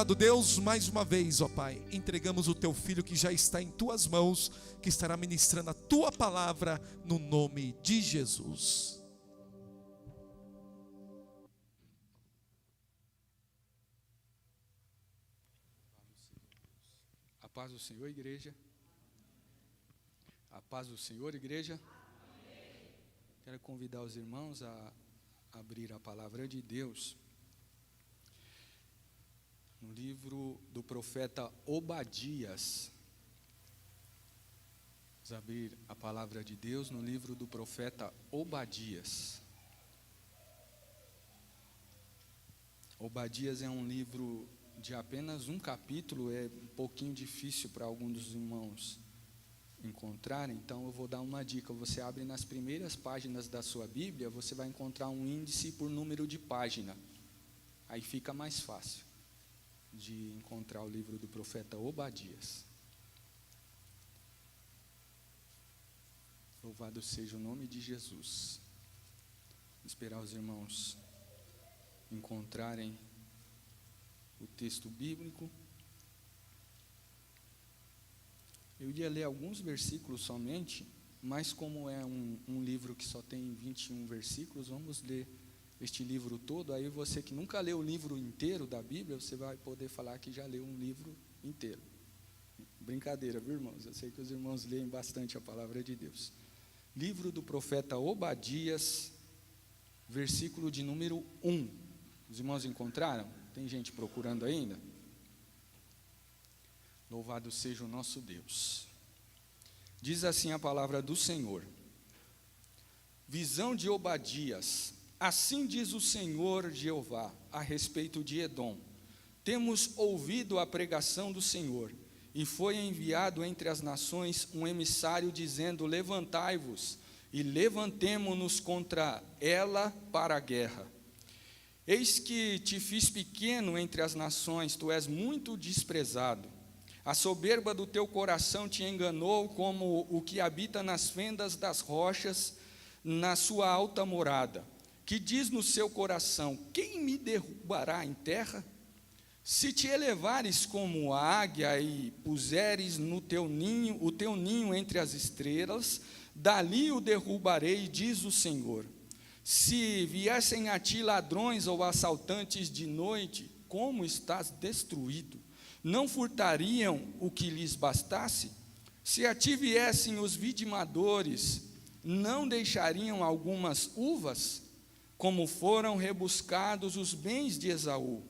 amado Deus, mais uma vez, ó Pai, entregamos o Teu Filho que já está em Tuas mãos, que estará ministrando a Tua palavra, no nome de Jesus. A paz do Senhor, igreja. A paz do Senhor, igreja. Quero convidar os irmãos a abrir a palavra de Deus no livro do profeta Obadias. Vamos abrir a palavra de Deus no livro do profeta Obadias. Obadias é um livro de apenas um capítulo, é um pouquinho difícil para alguns dos irmãos encontrarem, então eu vou dar uma dica. Você abre nas primeiras páginas da sua Bíblia, você vai encontrar um índice por número de página, aí fica mais fácil de encontrar o livro do profeta Obadias. Louvado seja o nome de Jesus. Vou esperar os irmãos encontrarem o texto bíblico. Eu ia ler alguns versículos somente, mas como é um livro que só tem 21 versículos, vamos ler este livro todo. Aí você que nunca leu o livro inteiro da Bíblia, você vai poder falar que já leu um livro inteiro. Brincadeira, viu, irmãos? Eu sei que os irmãos leem bastante a palavra de Deus. Livro do profeta Obadias, versículo de número 1. Os irmãos encontraram? Tem gente procurando ainda? Louvado seja o nosso Deus. Diz assim a palavra do Senhor. Visão de Obadias. Assim diz o Senhor Jeová a respeito de Edom. Temos ouvido a pregação do Senhor, e foi enviado entre as nações um emissário dizendo: levantai-vos e levantemo-nos contra ela para a guerra. Eis que te fiz pequeno entre as nações, tu és muito desprezado. A soberba do teu coração te enganou como o que habita nas fendas das rochas, na sua alta morada, que diz no seu coração: quem me derrubará em terra? Se te elevares como a águia e puseres no teu ninho, o teu ninho entre as estrelas, dali o derrubarei, diz o Senhor. Se viessem a ti ladrões ou assaltantes de noite, como estás destruído? Não furtariam o que lhes bastasse? Se a ti viessem os vidimadores, não deixariam algumas uvas? Como foram rebuscados os bens de Esaú,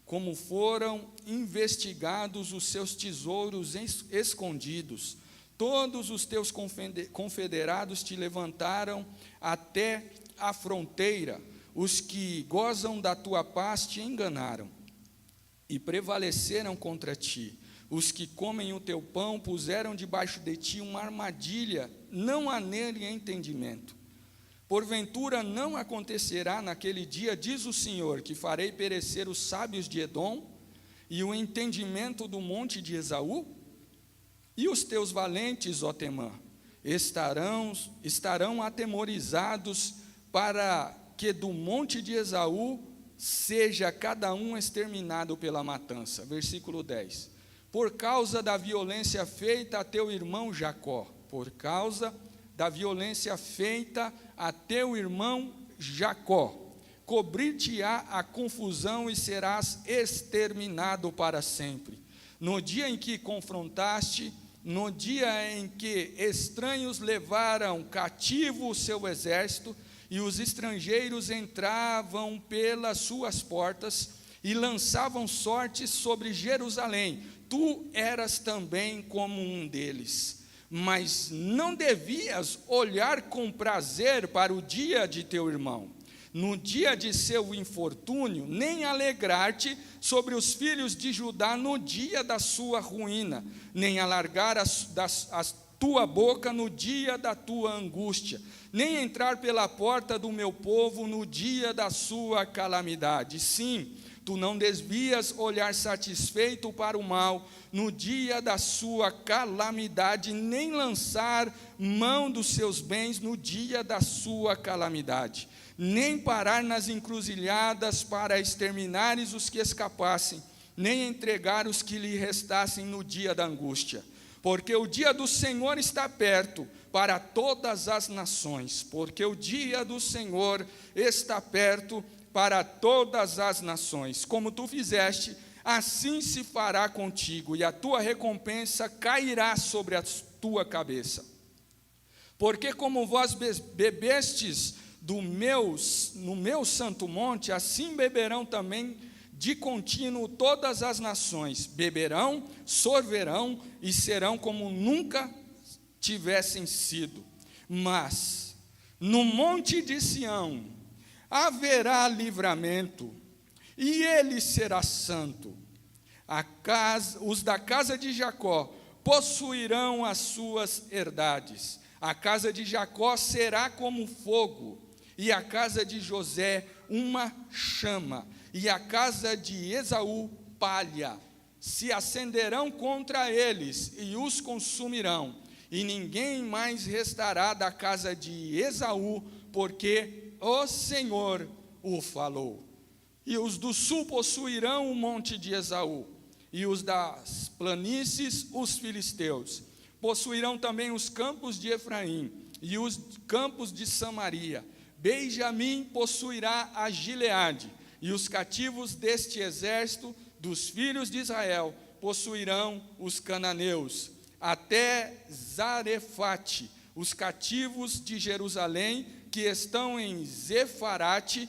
como foram investigados os seus tesouros escondidos. Todos os teus confederados te levantaram até a fronteira, os que gozam da tua paz te enganaram e prevaleceram contra ti. Os que comem o teu pão puseram debaixo de ti uma armadilha, não há nele entendimento. Porventura não acontecerá naquele dia, diz o Senhor, que farei perecer os sábios de Edom e o entendimento do monte de Esaú? E os teus valentes, ó Temã, estarão atemorizados, para que do monte de Esaú seja cada um exterminado pela matança. Versículo 10. Por causa da violência feita a teu irmão Jacó, por causa da violência feita a teu irmão Jacó, cobrir-te-á a confusão e serás exterminado para sempre. No dia em que confrontaste, no dia em que estranhos levaram cativo o seu exército, e os estrangeiros entravam pelas suas portas e lançavam sortes sobre Jerusalém, tu eras também como um deles. Mas não devias olhar com prazer para o dia de teu irmão, no dia de seu infortúnio, nem alegrar-te sobre os filhos de Judá no dia da sua ruína, nem alargar a tua boca no dia da tua angústia, nem entrar pela porta do meu povo no dia da sua calamidade. Sim, tu não desvias olhar satisfeito para o mal no dia da sua calamidade, nem lançar mão dos seus bens no dia da sua calamidade, nem parar nas encruzilhadas para exterminares os que escapassem, nem entregar os que lhe restassem no dia da angústia. Porque o dia do Senhor está perto para todas as nações. Porque o dia do Senhor está perto para todas as nações. Como tu fizeste, assim se fará contigo, e a tua recompensa cairá sobre a tua cabeça. Porque como vós bebestes no meu santo monte, assim beberão também de contínuo todas as nações, beberão, sorverão e serão como nunca tivessem sido. Mas no monte de Sião haverá livramento, e ele será santo. Os da casa de Jacó possuirão as suas herdades. A casa de Jacó será como fogo, e a casa de José uma chama, e a casa de Esaú palha. Se acenderão contra eles e os consumirão, e ninguém mais restará da casa de Esaú, porque o Senhor o falou. E os do sul possuirão o monte de Esaú, e os das planícies os filisteus. Possuirão também os campos de Efraim, e os campos de Samaria. Benjamim possuirá a Gileade, e os cativos deste exército dos filhos de Israel possuirão os cananeus. Até Zarefate, os cativos de Jerusalém, que estão em Sefarate,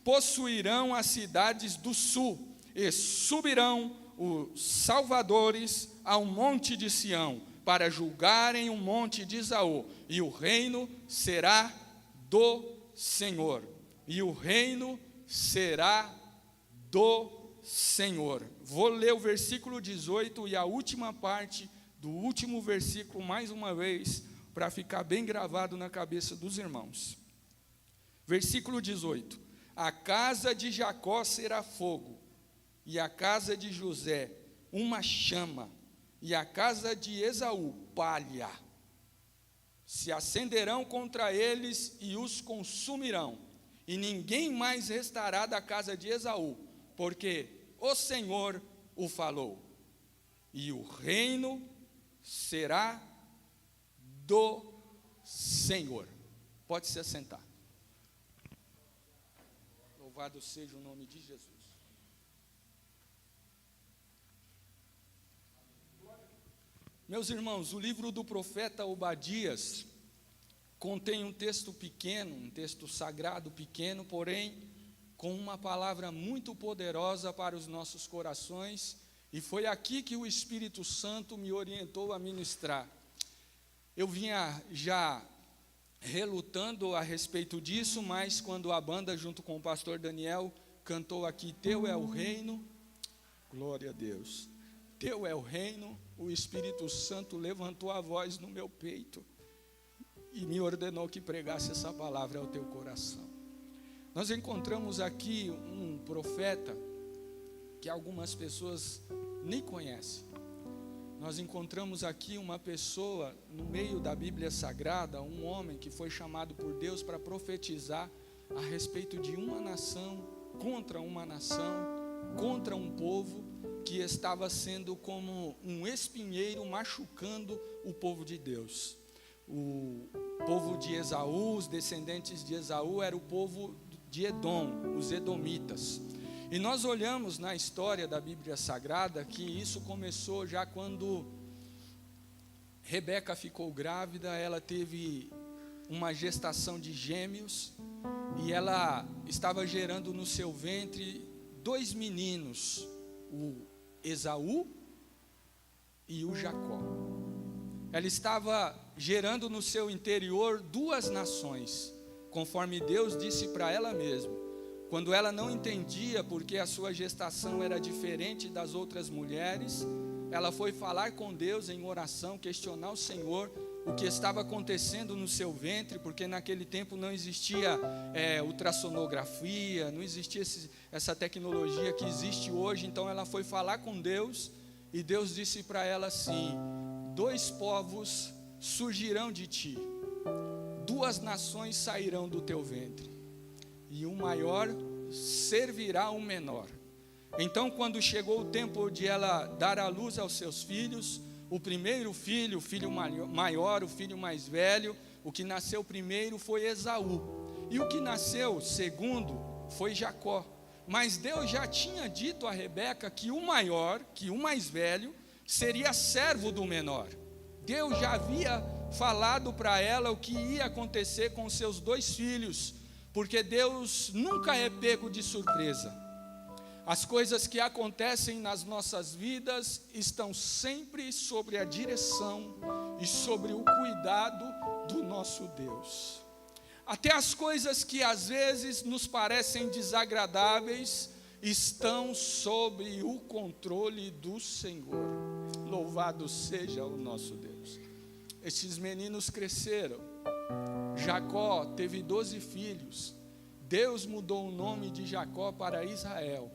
possuirão as cidades do sul, e subirão os salvadores ao monte de Sião, para julgarem o monte de Esaú, e o reino será do Senhor. E o reino será do Senhor. Vou ler o versículo 18 e a última parte do último versículo mais uma vez, para ficar bem gravado na cabeça dos irmãos. Versículo 18: a casa de Jacó será fogo, e a casa de José uma chama, e a casa de Esaú palha. Se acenderão contra eles e os consumirão, e ninguém mais restará da casa de Esaú, porque o Senhor o falou. E o reino será do Senhor. Pode se assentar. Louvado seja o nome de Jesus. Meus irmãos, o livro do profeta Obadias contém um texto pequeno, um texto sagrado pequeno, porém com uma palavra muito poderosa para os nossos corações, e foi aqui que o Espírito Santo me orientou a ministrar. Eu vinha já relutando a respeito disso, mas quando a banda, junto com o pastor Daniel, cantou aqui, Teu é o reino, glória a Deus, Teu é o reino, o Espírito Santo levantou a voz no meu peito e me ordenou que pregasse essa palavra ao teu coração. Nós encontramos aqui um profeta que algumas pessoas nem conhecem. Nós encontramos aqui uma pessoa no meio da Bíblia Sagrada, um homem que foi chamado por Deus para profetizar a respeito de uma nação, contra um povo que estava sendo como um espinheiro machucando o povo de Deus. O povo de Esaú, os descendentes de Esaú, era o povo de Edom, os edomitas. E nós olhamos na história da Bíblia Sagrada que isso começou já quando Rebeca ficou grávida. Ela teve uma gestação de gêmeos e ela estava gerando no seu ventre 2 meninos, o Esaú e o Jacó. Ela estava gerando no seu interior 2 nações, conforme Deus disse para ela mesma. Quando ela não entendia porque a sua gestação era diferente das outras mulheres, ela foi falar com Deus em oração, questionar o Senhor o que estava acontecendo no seu ventre, porque naquele tempo não existia ultrassonografia, não existia essa tecnologia que existe hoje. Então ela foi falar com Deus, e Deus disse para ela assim: 2 povos surgirão de ti, 2 nações sairão do teu ventre, e o maior servirá o menor. Então, quando chegou o tempo de ela dar à luz aos seus filhos, o primeiro filho, o filho maior, o filho mais velho, o que nasceu primeiro foi Esaú. E o que nasceu segundo foi Jacó. Mas Deus já tinha dito a Rebeca que o maior, que o mais velho, seria servo do menor. Deus já havia falado para ela o que ia acontecer com seus 2 filhos, porque Deus nunca é pego de surpresa. As coisas que acontecem nas nossas vidas estão sempre sobre a direção e sobre o cuidado do nosso Deus. Até as coisas que às vezes nos parecem desagradáveis estão sob o controle do Senhor. Louvado seja o nosso Deus. Estes meninos cresceram. Jacó teve 12 filhos. Deus mudou o nome de Jacó para Israel.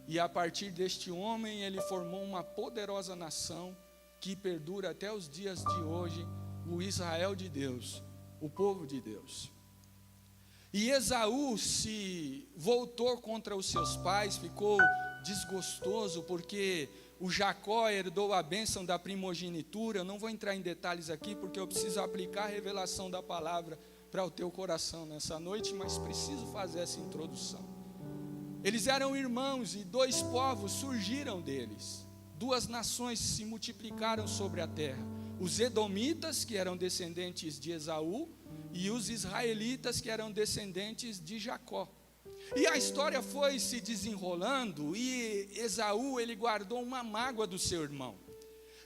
E a partir deste homem ele formou uma poderosa nação que perdura até os dias de hoje, o Israel de Deus, o povo de Deus. E Esaú se voltou contra os seus pais, ficou desgostoso porque o Jacó herdou a bênção da primogenitura. Eu não vou entrar em detalhes aqui porque eu preciso aplicar a revelação da palavra para o teu coração nessa noite, mas preciso fazer essa introdução. Eles eram irmãos e 2 povos surgiram deles. 2 nações se multiplicaram sobre a terra. Os edomitas, que eram descendentes de Esaú, e os israelitas, que eram descendentes de Jacó. E a história foi se desenrolando e Esaú, ele guardou uma mágoa do seu irmão.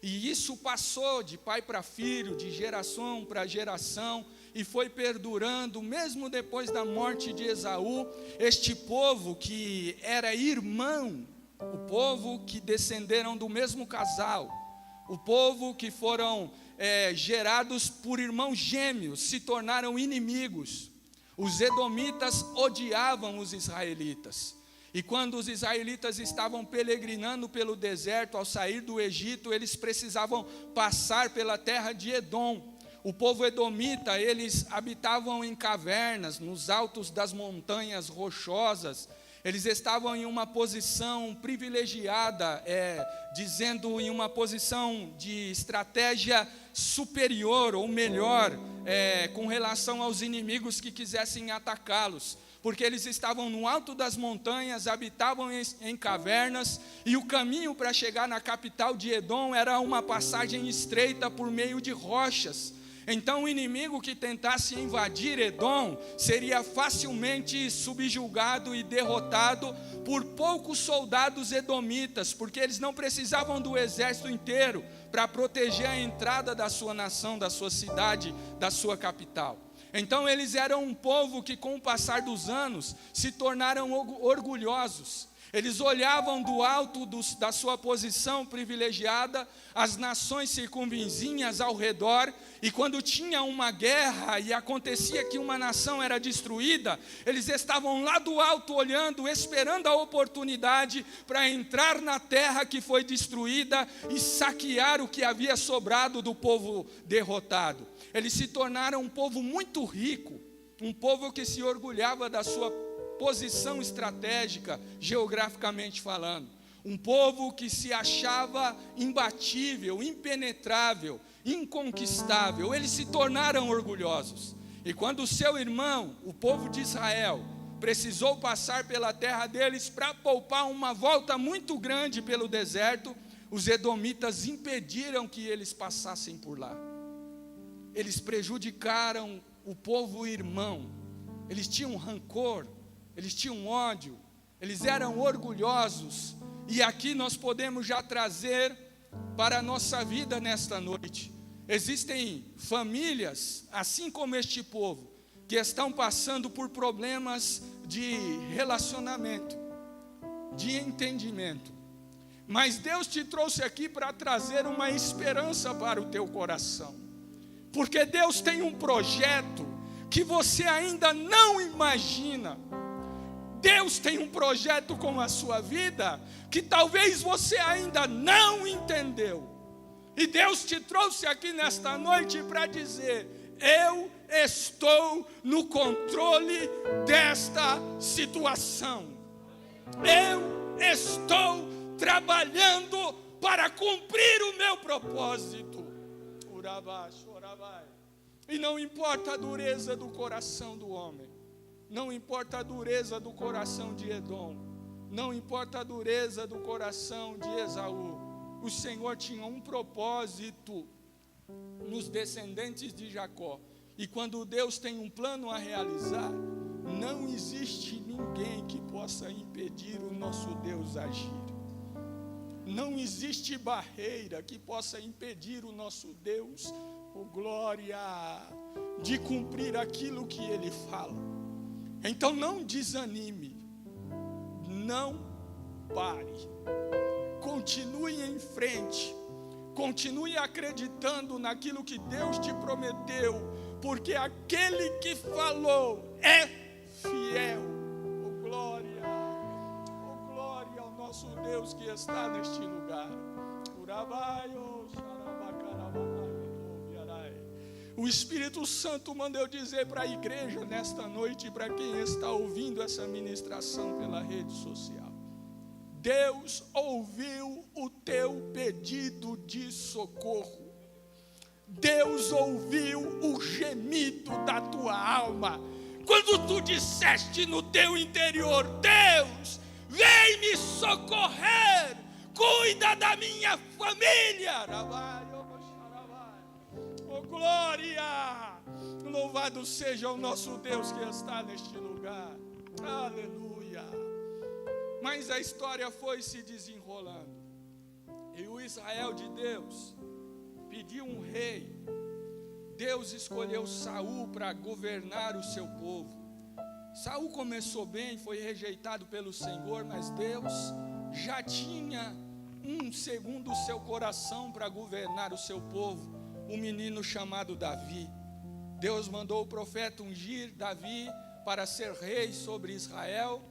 E isso passou de pai para filho, de geração para geração, e foi perdurando, mesmo depois da morte de Esaú, este povo que era irmão, o povo que descenderam do mesmo casal, o povo que foram gerados por irmãos gêmeos, se tornaram inimigos. Os edomitas odiavam os israelitas. E quando os israelitas estavam peregrinando pelo deserto, ao sair do Egito, eles precisavam passar pela terra de Edom. O povo edomita, eles habitavam em cavernas, nos altos das montanhas rochosas. Eles estavam em uma posição privilegiada, dizendo em uma posição de estratégia superior ou melhor, com relação aos inimigos que quisessem atacá-los. Porque eles estavam no alto das montanhas, habitavam em cavernas, e o caminho para chegar na capital de Edom era uma passagem estreita por meio de rochas. Então o inimigo que tentasse invadir Edom seria facilmente subjugado e derrotado por poucos soldados edomitas, porque eles não precisavam do exército inteiro para proteger a entrada da sua nação, da sua cidade, da sua capital. Então eles eram um povo que, com o passar dos anos, se tornaram orgulhosos. Eles olhavam do alto da sua posição privilegiada as nações circunvizinhas ao redor, e quando tinha uma guerra e acontecia que uma nação era destruída, eles estavam lá do alto olhando, esperando a oportunidade para entrar na terra que foi destruída e saquear o que havia sobrado do povo derrotado. Eles se tornaram um povo muito rico, um povo que se orgulhava da sua posição estratégica, geograficamente falando. Um povo que se achava imbatível, impenetrável, inconquistável. Eles se tornaram orgulhosos. E quando o seu irmão, o povo de Israel, precisou passar pela terra deles para poupar uma volta muito grande pelo deserto, os edomitas impediram que eles passassem por lá. Eles prejudicaram o povo irmão. Eles tinham rancor, eles tinham ódio, eles eram orgulhosos. E aqui nós podemos já trazer para a nossa vida nesta noite. Existem famílias, assim como este povo, que estão passando por problemas de relacionamento, de entendimento. Mas Deus te trouxe aqui para trazer uma esperança para o teu coração. Porque Deus tem um projeto que você ainda não imagina. Deus tem um projeto com a sua vida que talvez você ainda não entendeu. E Deus te trouxe aqui nesta noite para dizer: eu estou no controle desta situação. Eu estou trabalhando para cumprir o meu propósito. E não importa a dureza do coração do homem, não importa a dureza do coração de Edom, não importa a dureza do coração de Esaú, o Senhor tinha um propósito nos descendentes de Jacó. E quando Deus tem um plano a realizar, não existe ninguém que possa impedir o nosso Deus agir. Não existe barreira que possa impedir o nosso Deus, glória, de cumprir aquilo que Ele fala. Então não desanime, não pare, continue em frente, continue acreditando naquilo que Deus te prometeu, porque aquele que falou é fiel. Glória ao nosso Deus que está neste lugar. O Espírito Santo mandou dizer para a igreja nesta noite, para quem está ouvindo essa ministração pela rede social: Deus ouviu o teu pedido de socorro. Deus ouviu o gemido da tua alma, quando tu disseste no teu interior: Deus, vem me socorrer, cuida da minha família. Oh, glória! Louvado seja o nosso Deus que está neste lugar. Aleluia! Mas a história foi se desenrolando, e o Israel de Deus pediu um rei. Deus escolheu Saul para governar o seu povo. Saul começou bem, foi rejeitado pelo Senhor, mas Deus já tinha segundo o seu coração para governar o seu povo, um menino chamado Davi. Deus mandou o profeta ungir Davi para ser rei sobre Israel,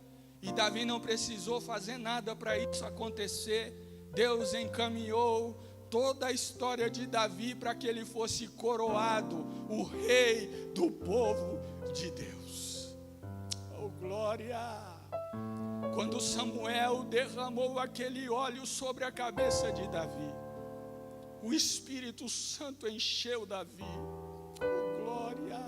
e Davi não precisou fazer nada para isso acontecer. Deus encaminhou toda a história de Davi para que ele fosse coroado o rei do povo de Deus. Oh, glória! Quando Samuel derramou aquele óleo sobre a cabeça de Davi, o Espírito Santo encheu Davi. Oh, glória!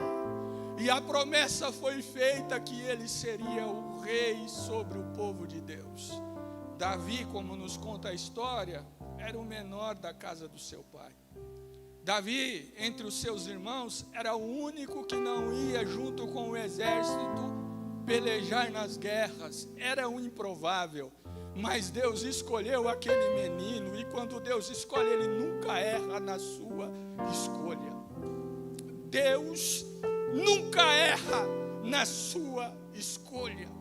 E a promessa foi feita que ele seria o rei sobre o povo de Deus. Davi, como nos conta a história, era o menor da casa do seu pai. Davi, entre os seus irmãos, era o único que não ia junto com o exército pelejar nas guerras. Era um improvável, mas Deus escolheu aquele menino, e quando Deus escolhe, Ele nunca erra na sua escolha. Deus nunca erra na sua escolha.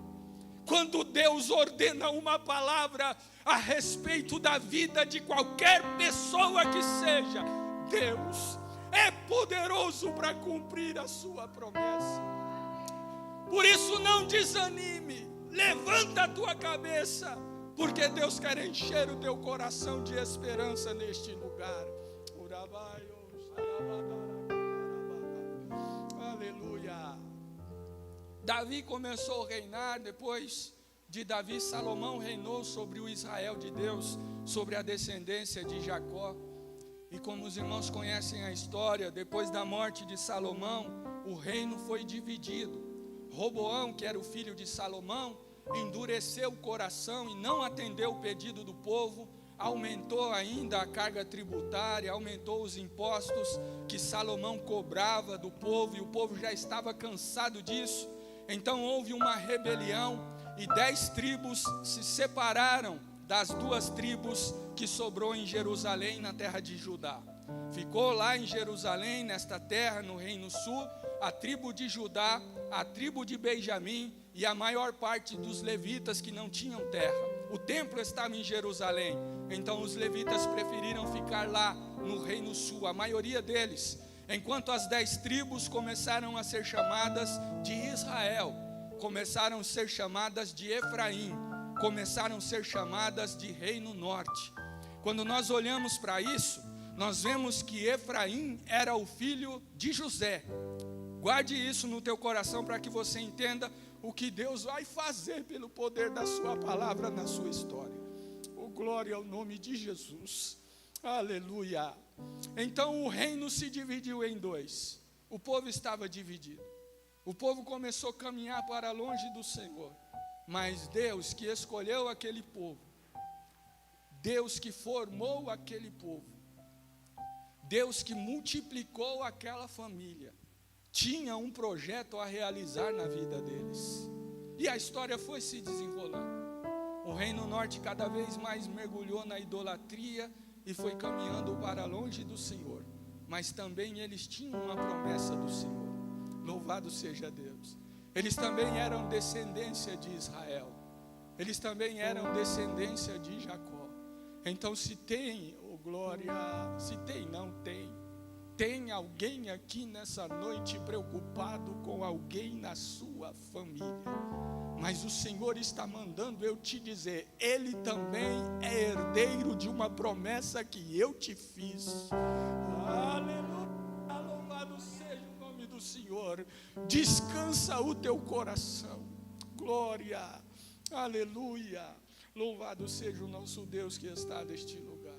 Quando Deus ordena uma palavra a respeito da vida de qualquer pessoa que seja, Deus é poderoso para cumprir a sua promessa. Por isso não desanime, levanta a tua cabeça, porque Deus quer encher o teu coração de esperança neste lugar. Aleluia. Davi começou a reinar. Depois de Davi, Salomão reinou sobre o Israel de Deus, sobre a descendência de Jacó. E como os irmãos conhecem a história, depois da morte de Salomão, o reino foi dividido. Roboão, que era o filho de Salomão, endureceu o coração e não atendeu o pedido do povo, aumentou ainda a carga tributária, aumentou os impostos que Salomão cobrava do povo, e o povo já estava cansado disso. Então houve uma rebelião, e 10 tribos se separaram das 2 tribos que sobrou em Jerusalém, na terra de Judá. Ficou lá em Jerusalém, nesta terra, no Reino Sul, a tribo de Judá, a tribo de Benjamim e a maior parte dos levitas que não tinham terra. O templo estava em Jerusalém, então os levitas preferiram ficar lá no Reino Sul, a maioria deles. Enquanto as 10 tribos começaram a ser chamadas de Israel, começaram a ser chamadas de Efraim, começaram a ser chamadas de Reino Norte. Quando nós olhamos para isso, nós vemos que Efraim era o filho de José. Guarde isso no teu coração para que você entenda o que Deus vai fazer pelo poder da sua palavra na sua história. Oh, glória ao nome de Jesus. Aleluia. Então o reino se dividiu em dois. O povo estava dividido. O povo começou a caminhar para longe do Senhor. Mas Deus que escolheu aquele povo, Deus que formou aquele povo, Deus que multiplicou aquela família, tinha um projeto a realizar na vida deles. E a história foi se desenrolando. O Reino Norte cada vez mais mergulhou na idolatria e foi caminhando para longe do Senhor. Mas também eles tinham uma promessa do Senhor. Louvado seja Deus. Eles também eram descendência de Israel. Eles também eram descendência de Jacó. Então se tem, oh glória, se tem, não tem. Tem alguém aqui nessa noite preocupado com alguém na sua família. Mas o Senhor está mandando eu te dizer, Ele também é herdeiro de uma promessa que eu te fiz. Aleluia, louvado seja o nome do Senhor. Descansa o teu coração. Glória, aleluia. Louvado seja o nosso Deus que está neste lugar.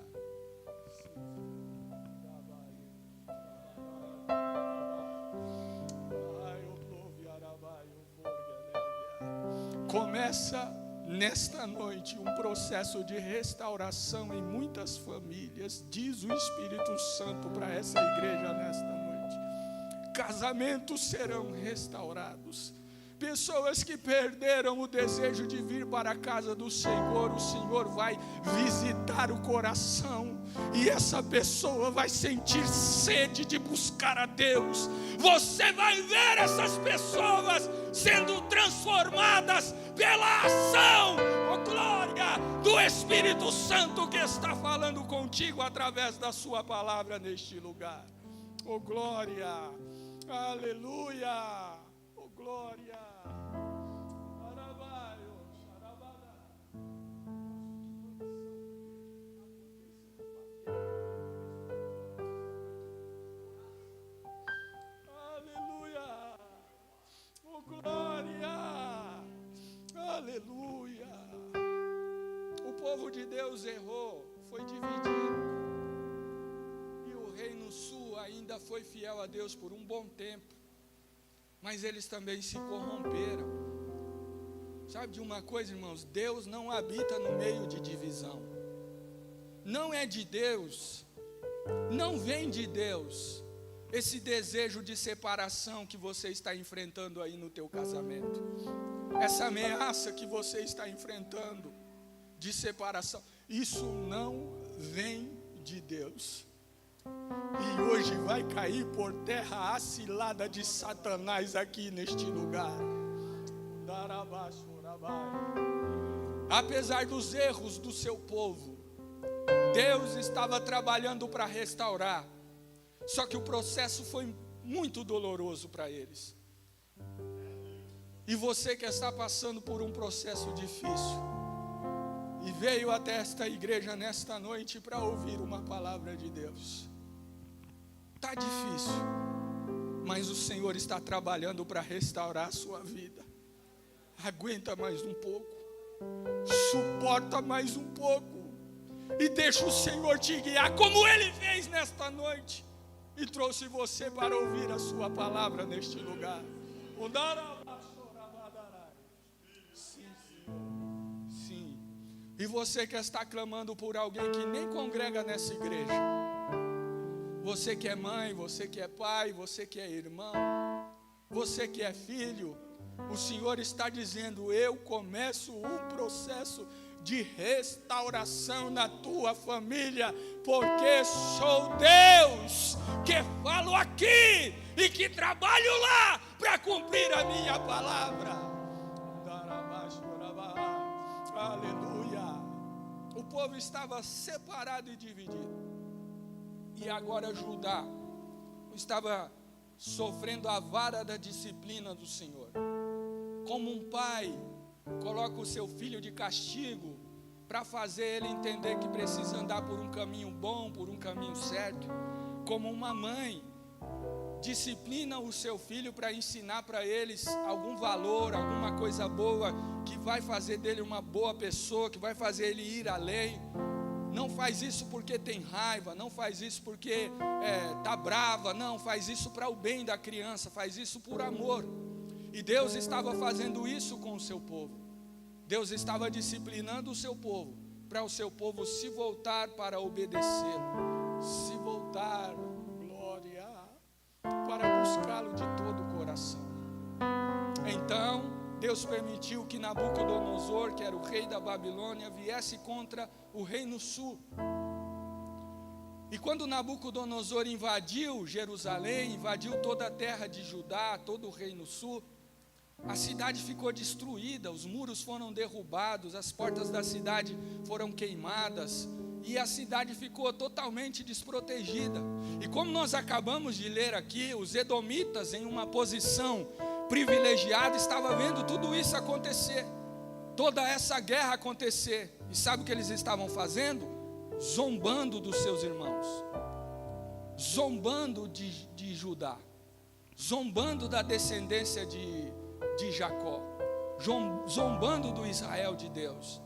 Começa nesta noite um processo de restauração em muitas famílias, diz o Espírito Santo para essa igreja nesta noite. Casamentos serão restaurados. Pessoas que perderam o desejo de vir para a casa do Senhor, o Senhor vai visitar o coração e essa pessoa vai sentir sede de buscar a Deus. Você vai ver essas pessoas sendo transformadas pela ação, oh glória, do Espírito Santo que está falando contigo através da sua palavra neste lugar. Oh glória, aleluia, oh glória. Glória, aleluia. O povo de Deus errou, foi dividido. E o reino sul ainda foi fiel a Deus por um bom tempo. Mas eles também se corromperam. Sabe de uma coisa, irmãos? Deus não habita no meio de divisão. Não é de Deus, não vem de Deus esse desejo de separação que você está enfrentando aí no teu casamento, essa ameaça que você está enfrentando de separação, isso não vem de Deus. E hoje vai cair por terra a cilada de Satanás aqui neste lugar. Apesar dos erros do seu povo, Deus estava trabalhando para restaurar. Só que o processo foi muito doloroso para eles. E você que está passando por um processo difícil e veio até esta igreja nesta noite para ouvir uma palavra de Deus. Está difícil, mas o Senhor está trabalhando para restaurar a sua vida. Aguenta mais um pouco, suporta mais um pouco e deixa o Senhor te guiar como Ele fez nesta noite. E trouxe você para ouvir a sua palavra neste lugar. Sim, Senhor. Sim. E você que está clamando por alguém que nem congrega nessa igreja. Você que é mãe, você que é pai, você que é irmão, você que é filho. O Senhor está dizendo, eu começo um processo de restauração na tua família, porque sou Deus que falo aqui e que trabalho lá para cumprir a minha palavra. Aleluia. O povo estava separado e dividido. E agora Judá estava sofrendo a vara da disciplina do Senhor. Como um pai coloca o seu filho de castigo para fazer ele entender que precisa andar por um caminho bom, por um caminho certo. Como uma mãe disciplina o seu filho para ensinar para eles algum valor, alguma coisa boa, que vai fazer dele uma boa pessoa, que vai fazer ele ir além. Não faz isso porque tem raiva, não faz isso porque está brava, não, faz isso para o bem da criança, faz isso por amor. E Deus estava fazendo isso com o seu povo. Deus estava disciplinando o seu povo, para o seu povo se voltar para obedecê-lo, se voltar, glória, para buscá-lo de todo o coração. Então, Deus permitiu que Nabucodonosor, que era o rei da Babilônia, viesse contra o reino sul. E quando Nabucodonosor invadiu Jerusalém, invadiu toda a terra de Judá, todo o reino sul, a cidade ficou destruída, os muros foram derrubados, as portas da cidade foram queimadas, e a cidade ficou totalmente desprotegida. E como nós acabamos de ler aqui, os edomitas, em uma posição privilegiada, estavam vendo tudo isso acontecer, toda essa guerra acontecer. E sabe o que eles estavam fazendo? Zombando dos seus irmãos, zombando de Judá, zombando da descendência de Jacó, zombando do Israel de Deus.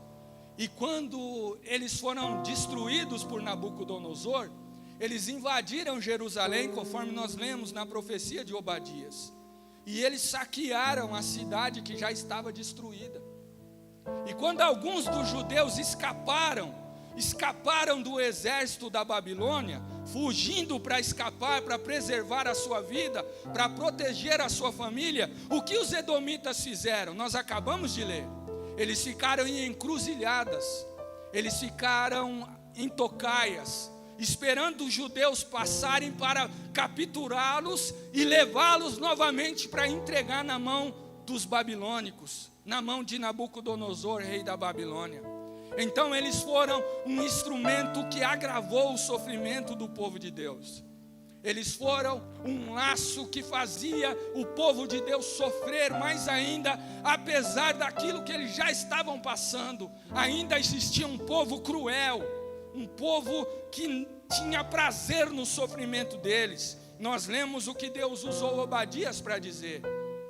E quando eles foram destruídos por Nabucodonosor, eles invadiram Jerusalém, conforme nós lemos na profecia de Obadias, e eles saquearam a cidade que já estava destruída. E quando alguns dos judeus escaparam do exército da Babilônia, fugindo para escapar, para preservar a sua vida, para proteger a sua família, o que os edomitas fizeram? Nós acabamos de ler. Eles ficaram em encruzilhadas, eles ficaram em tocaias, esperando os judeus passarem para capturá-los e levá-los novamente para entregar na mão dos babilônicos, na mão de Nabucodonosor, rei da Babilônia. Então eles foram um instrumento que agravou o sofrimento do povo de Deus. Eles foram um laço que fazia o povo de Deus sofrer mais ainda, apesar daquilo que eles já estavam passando. Ainda existia um povo cruel, um povo que tinha prazer no sofrimento deles. Nós lemos o que Deus usou Obadias para dizer: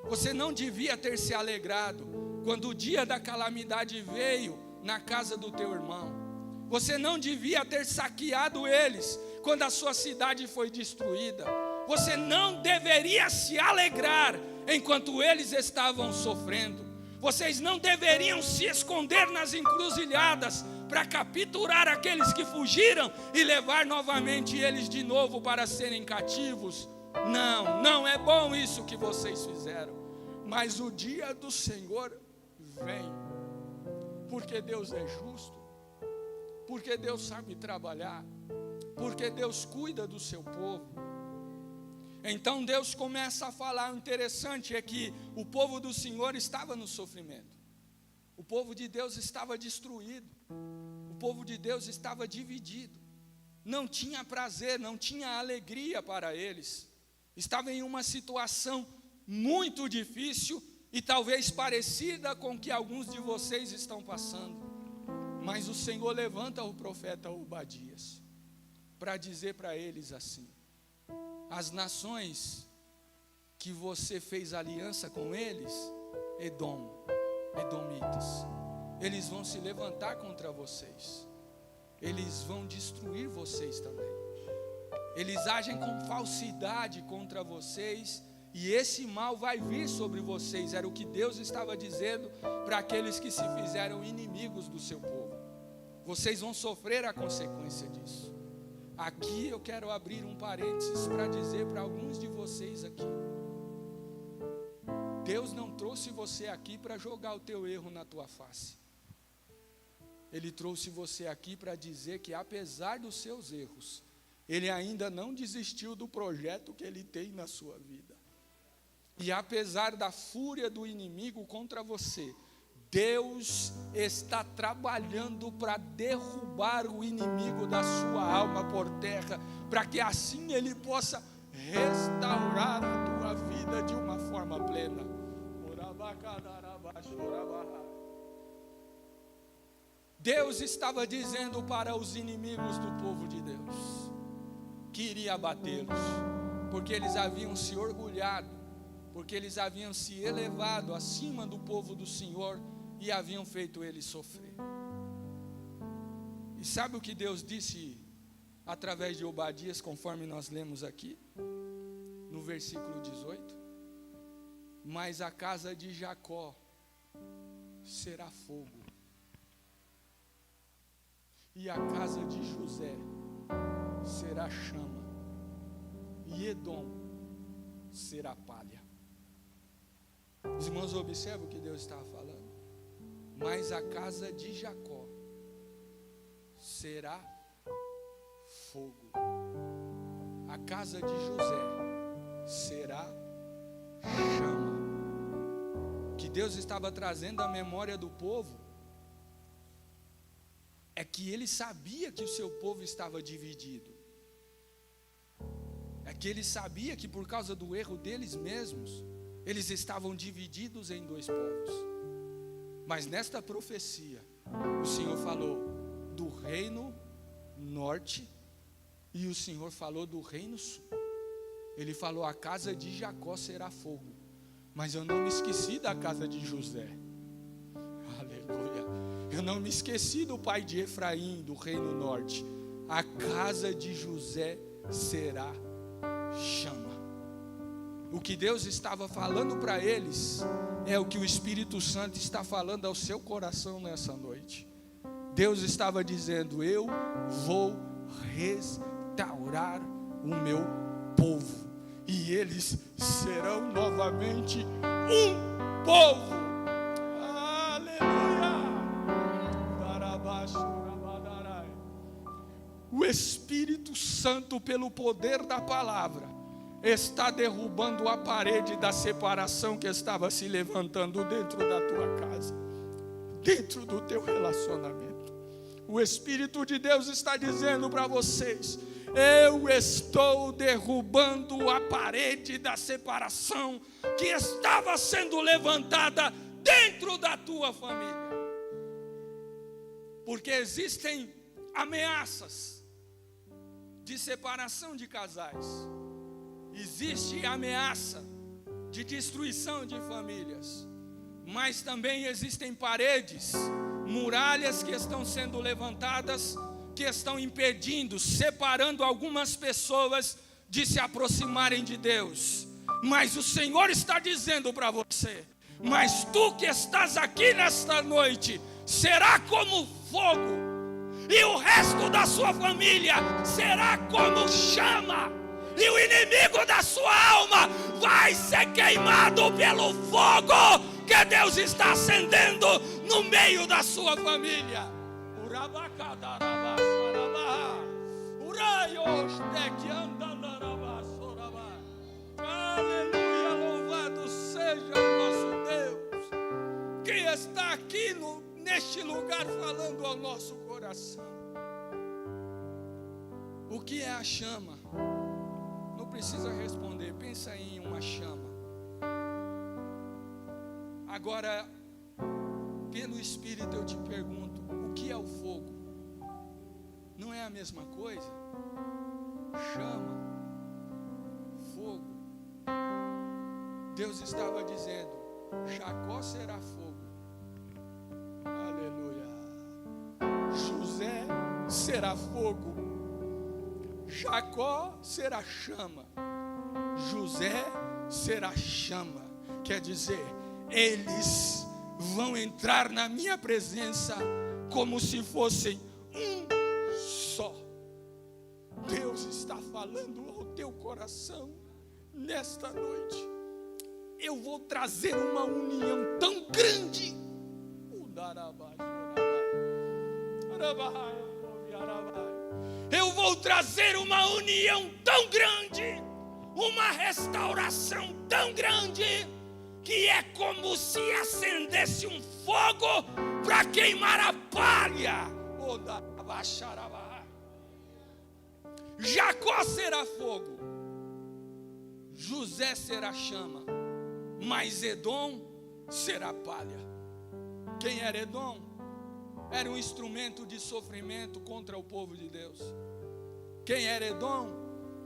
você não devia ter se alegrado quando o dia da calamidade veio na casa do teu irmão. Você não devia ter saqueado eles quando a sua cidade foi destruída. Você não deveria se alegrar enquanto eles estavam sofrendo. Vocês não deveriam se esconder nas encruzilhadas para capturar aqueles que fugiram e levar novamente eles de novo para serem cativos. Não, não é bom isso que vocês fizeram. Mas o dia do Senhor vem, porque Deus é justo, porque Deus sabe trabalhar, porque Deus cuida do seu povo. Então Deus começa a falar. O interessante é que o povo do Senhor estava no sofrimento, o povo de Deus estava destruído, o povo de Deus estava dividido, não tinha prazer, não tinha alegria para eles, estava em uma situação muito difícil e talvez parecida com o que alguns de vocês estão passando. Mas o Senhor levanta o profeta Obadias para dizer para eles assim: as nações que você fez aliança com eles, edomitas, eles vão se levantar contra vocês, eles vão destruir vocês também, eles agem com falsidade contra vocês, e esse mal vai vir sobre vocês. Era o que Deus estava dizendo para aqueles que se fizeram inimigos do seu povo. Vocês vão sofrer a consequência disso. Aqui eu quero abrir um parênteses para dizer para alguns de vocês aqui: Deus não trouxe você aqui para jogar o teu erro na tua face. Ele trouxe você aqui para dizer que apesar dos seus erros, Ele ainda não desistiu do projeto que Ele tem na sua vida. E apesar da fúria do inimigo contra você, Deus está trabalhando para derrubar o inimigo da sua alma por terra, para que assim Ele possa restaurar a tua vida de uma forma plena. Deus estava dizendo para os inimigos do povo de Deus que iria abatê-los, porque eles haviam se orgulhado, porque eles haviam se elevado acima do povo do Senhor e haviam feito eles sofrer. E sabe o que Deus disse através de Obadias, conforme nós lemos aqui, no versículo 18? Mas a casa de Jacó será fogo, e a casa de José será chama, e Edom será palha. Os irmãos observam o que Deus estava falando. Mas a casa de Jacó será fogo, a casa de José será chama. Que Deus estava trazendo à memória do povo é que ele sabia que o seu povo estava dividido, é que ele sabia que por causa do erro deles mesmos, eles estavam divididos em dois povos. Mas nesta profecia, o Senhor falou do reino norte e o Senhor falou do reino sul. Ele falou: a casa de Jacó será fogo, mas eu não me esqueci da casa de José. Aleluia. Eu não me esqueci do pai de Efraim, do reino norte. A casa de José será chama. O que Deus estava falando para eles é o que o Espírito Santo está falando ao seu coração nessa noite. Deus estava dizendo: eu vou restaurar o meu povo, e eles serão novamente um povo. Aleluia. O Espírito Santo, pelo poder da palavra, está derrubando a parede da separação que estava se levantando dentro da tua casa, dentro do teu relacionamento. O Espírito de Deus está dizendo para vocês: eu estou derrubando a parede da separação que estava sendo levantada dentro da tua família. Porque existem ameaças de separação de casais. Existe ameaça de destruição de famílias, mas também existem paredes, muralhas que estão sendo levantadas, que estão impedindo, separando algumas pessoas de se aproximarem de Deus. Mas o Senhor está dizendo para você: mas tu que estás aqui nesta noite será como fogo, e o resto da sua família será como chama. E o inimigo da sua alma vai ser queimado pelo fogo que Deus está acendendo no meio da sua família. Aleluia, louvado seja o nosso Deus, que está aqui neste lugar falando ao nosso coração. O que é a chama? Não precisa responder, pensa em uma chama. Agora, pelo Espírito eu te pergunto: o que é o fogo? Não é a mesma coisa? Chama, fogo. Deus estava dizendo: Jacó será fogo, aleluia. José será fogo, Jacó será chama, José será chama. Quer dizer, eles vão entrar na minha presença como se fossem um só. Deus está falando ao teu coração nesta noite: eu vou trazer uma união tão grande. Eu vou trazer uma união tão grande, uma restauração tão grande, que é como se acendesse um fogo para queimar a palha. Jacó será fogo, José será chama, mas Edom será palha. Quem era Edom? Era um instrumento de sofrimento contra o povo de Deus. Quem era Edom?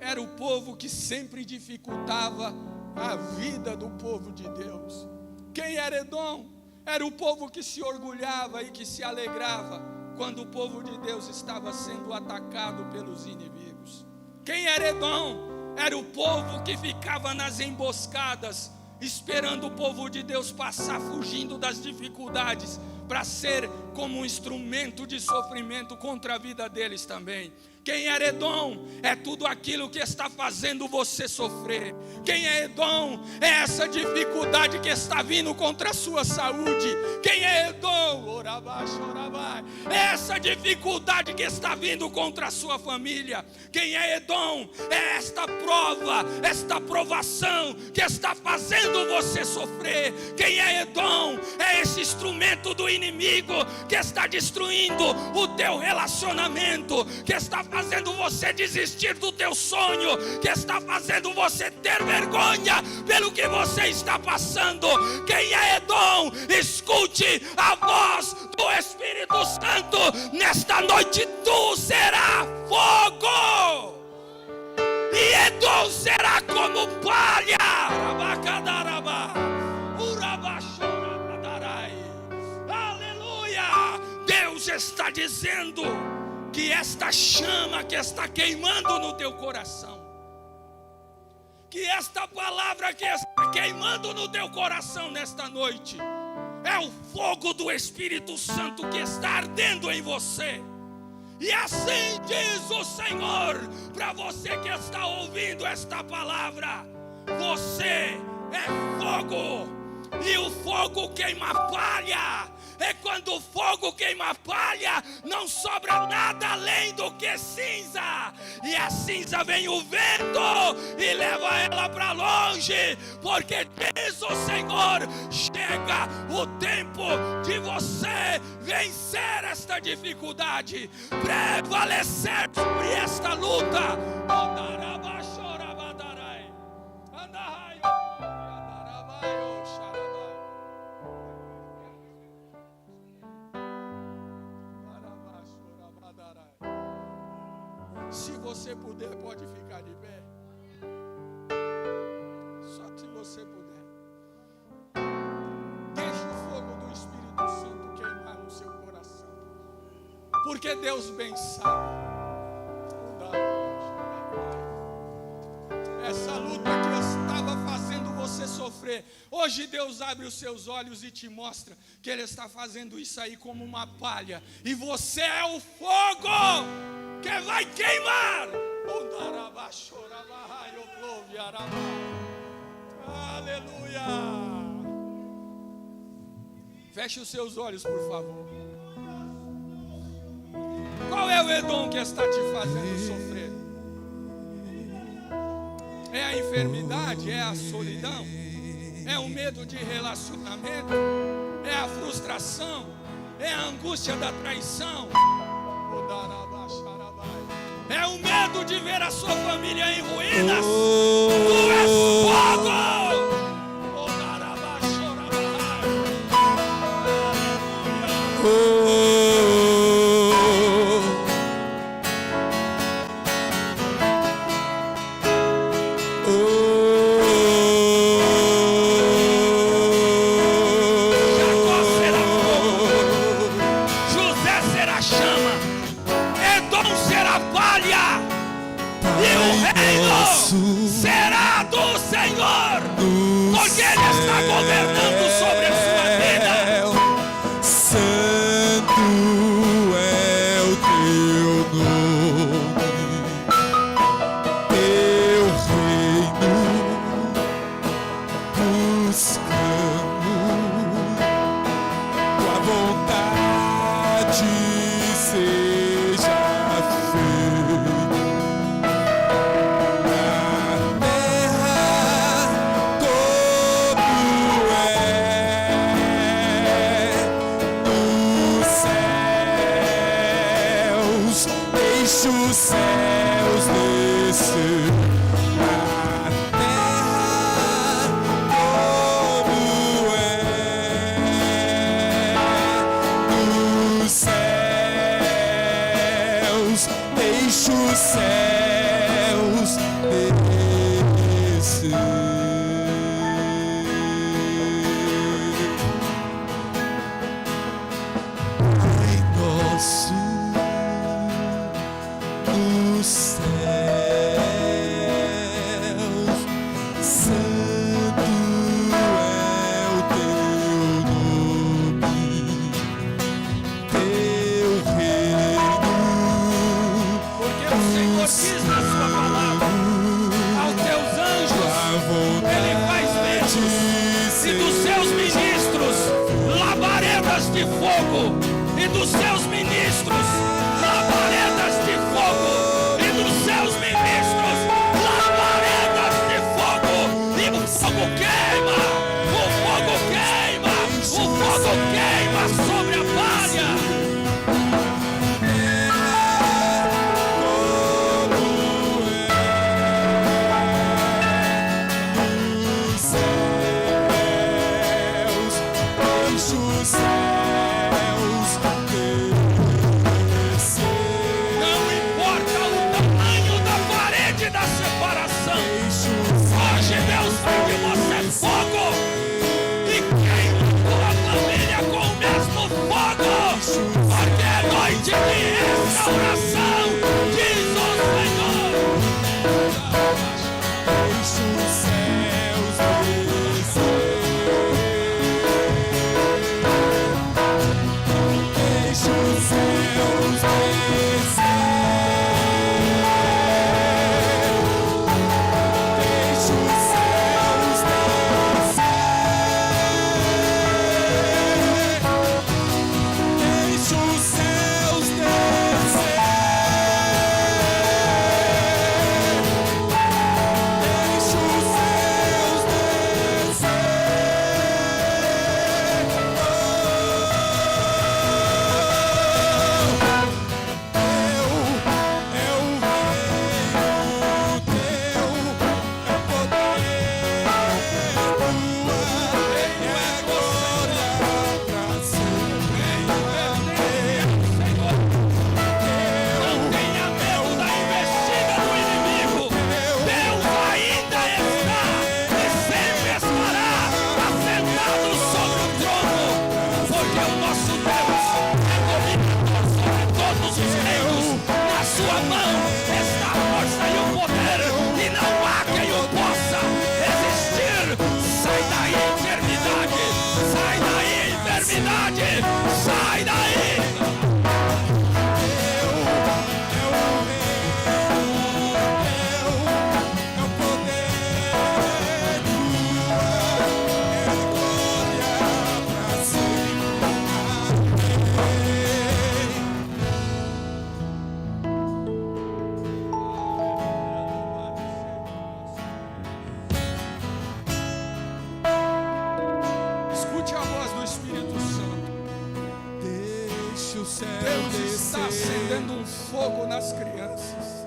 era o povo que sempre dificultava a vida do povo de Deus. Quem era Edom? Era o povo que se orgulhava e que se alegrava quando o povo de Deus estava sendo atacado pelos inimigos. Quem era Edom? Era o povo que ficava nas emboscadas, esperando o povo de Deus passar, fugindo das dificuldades, para ser como um instrumento de sofrimento contra a vida deles também. Quem é Edom? É tudo aquilo que está fazendo você sofrer. Quem é Edom? É essa dificuldade que está vindo contra a sua saúde. Quem é Edom? É essa dificuldade que está vindo contra a sua família. Quem é Edom? É esta prova, esta provação que está fazendo você sofrer. Quem é Edom? É esse instrumento do inimigo que está destruindo o teu relacionamento, que está fazendo você desistir do teu sonho, que está fazendo você ter vergonha pelo que você está passando. Quem é Edom? Escute a voz do Espírito Santo. Nesta noite tu será fogo, e Edom será como palha. Aleluia! Deus está dizendo que esta chama que está queimando no teu coração, que esta palavra que está queimando no teu coração nesta noite, é o fogo do Espírito Santo que está ardendo em você. E assim diz o Senhor para você que está ouvindo esta palavra: você é fogo, e o fogo queima palha. É quando o fogo queima palha, não sobra nada além do que cinza. E a cinza vem o vento e leva ela para longe. Porque diz o Senhor: chega o tempo de você vencer esta dificuldade, prevalecer sobre esta luta. Se você puder, pode ficar de pé. Só se você puder. Deixe o fogo do Espírito Santo queimar no seu coração. Porque Deus bem sabe. Essa luta que estava fazendo você sofrer, hoje Deus abre os seus olhos e te mostra que Ele está fazendo isso aí como uma palha. E você é o fogo que vai queimar. Aleluia. Feche os seus olhos, por favor. Qual é o Edom que está te fazendo sofrer? É a enfermidade? É a solidão? É o medo de relacionamento? É a frustração? É a angústia da traição? É o medo de ver a sua família em ruínas? Tu és fogo! Jacó será fogo, José será chama, Edom será palha, e o reino será do Senhor, porque Ele está governando sobre a sua vida. Santo é o teu nome, teu reino buscamos, tua vontade seja feita na terra como é E dos seus ministros, labaredas de fogo. E dos seus ministros, labaredas de fogo. E o fogo queima, o fogo queima, o fogo queima sobre a palha. Oração, diz o Senhor. Deixa os céus descer. Deixa os céus descer. Deixa os céus descer. Deixa os céus descer. Sai daí! Escute a voz do Espírito Santo. Deus está acendendo um fogo nas crianças.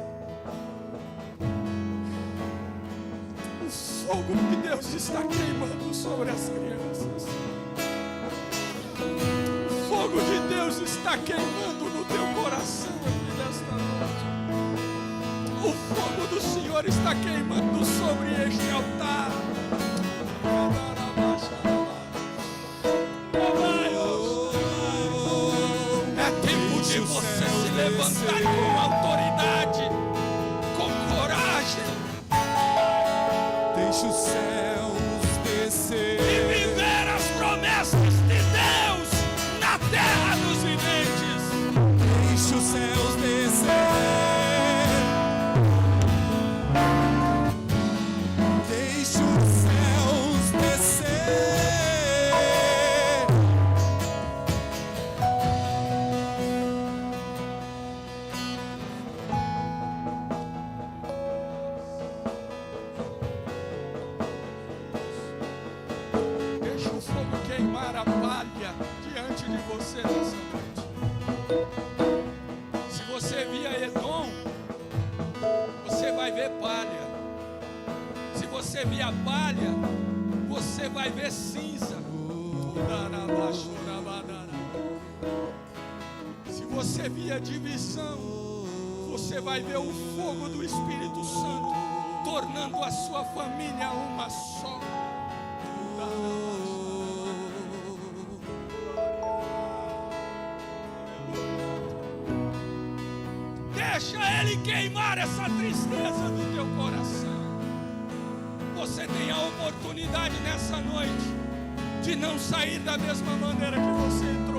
O fogo de Deus está queimando sobre as crianças. O fogo de Deus está queimando no teu coração aqui nesta noite. O fogo do Senhor está queimando sobre este altar. De você se levantar com autoridade, com coragem. Deixa os céus descer e viver as promessas de Deus na terra dos viventes. Deixa os céus descer. Deixa os céus descer. Queimar a palha diante de você nessa noite. Se você via Edom, você vai ver palha. Se você via palha, você vai ver cinza. Se você via divisão, você vai ver o fogo do Espírito Santo tornando a sua família uma só. Deixa Ele queimar essa tristeza do teu coração. você tem a oportunidade nessa noite de não sair da mesma maneira que você entrou.